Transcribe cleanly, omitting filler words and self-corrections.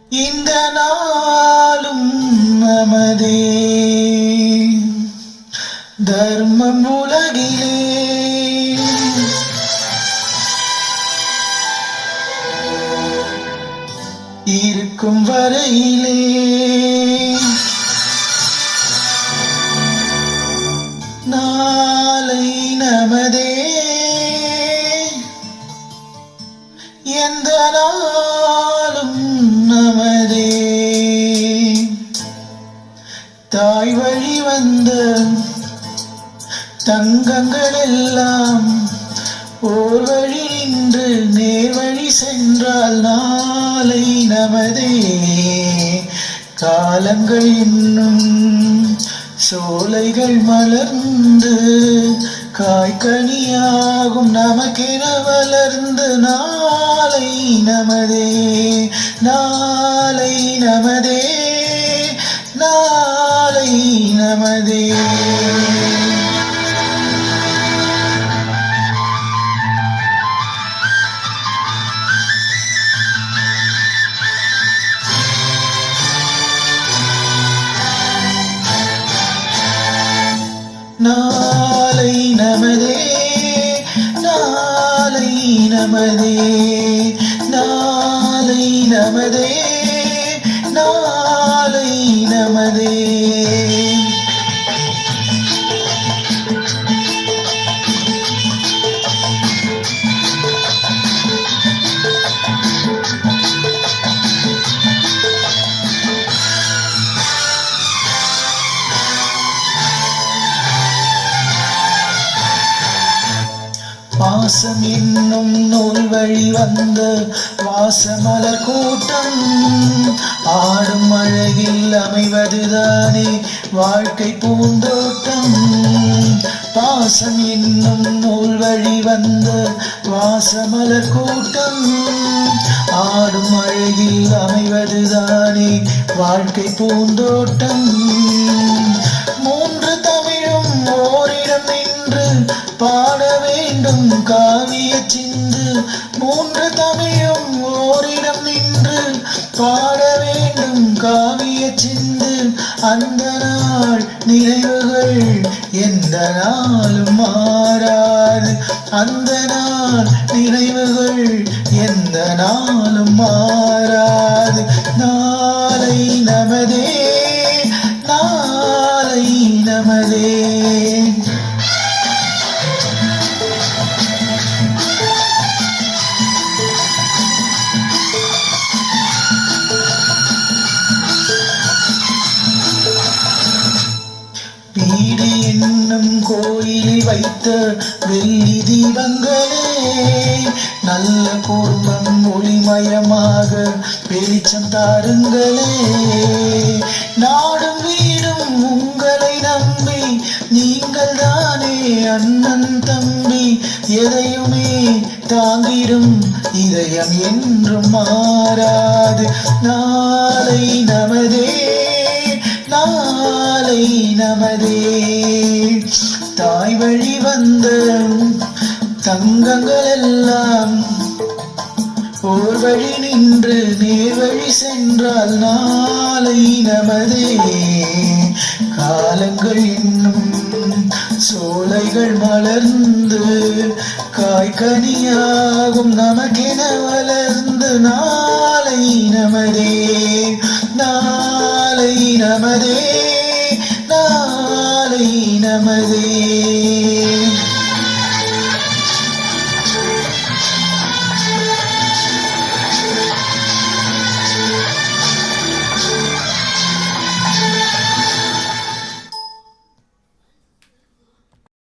இந்த நாளும் நமதே. தர்மம் உலகிலே இருக்கும் வரையிலே நாளை நமதே. எந்த நாளும் நமதே. தாய் வழி வந்த தங்கங்கள் எல்லாம் ஓர் வழி நின்று நேர் வழி சென்றால் நாளை நமதே. காலங்கள் இன்னும் சோலைகள் மலர்ந்து காய்கனியாகும் நமக்கென வளர்ந்து நாளை நமதே. நாளை நமதே. நாளை நமதே. நாளை நமதே. நாளை நமதே. நாளை நமதே. நாளை நமதே. பாசம் என்னும் நூல் வழி வந்த வாசமலர் கூட்டம் ஆடும் அழகில் அமைவதுதானே வாழ்க்கை பூந்தோட்டம். பாசம் என்னும் நூல் வழி வந்த வாசமலர் கூட்டம் ஆடும் அழகில் அமைவதுதானே வாழ்க்கை பூந்தோட்டம். மூன்று தமிழும் ஓரிடம் நின்று பாட வேண்டும் காவிய சிந்து. மூன்று தமிழும் ஓரிடம் நின்று பாட வேண்டும் காவிய சிந்து. அந்த நாள் நினைவுகள் எந்த நாளும் மாறாது. அந்த நாள் நினைவுகள் எந்த நாளும் மாறாது. நாளை நமதே. நாளை நமதே. வீடு என்னும் கோயிலில் வைத்த வெள்ளி தீபங்களே நல்ல குடும்பம் ஒளிமயமாக வெளிச்சம் தாருங்களே. நாடும் வீடும் உங்களை நம்பி நீங்கள் தானே அண்ணன் தம்பி. எதையுமே தாங்கிடும் இதயம் என்றும் மாறாது. நாளை நமதே. நாளை நமதே. தாய் வழி வந்த தங்கங்கள் எல்லாம் ஓர் வழி நின்று நேர் வழி சென்றால் நாளை நமதே. காலங்கள் இன்னும் சோலைகள் மலர்ந்து காய்கனியாகும் நமக்கென வளர்ந்து நாளை நமதே. நாளை நமதே. நாளை நமதே.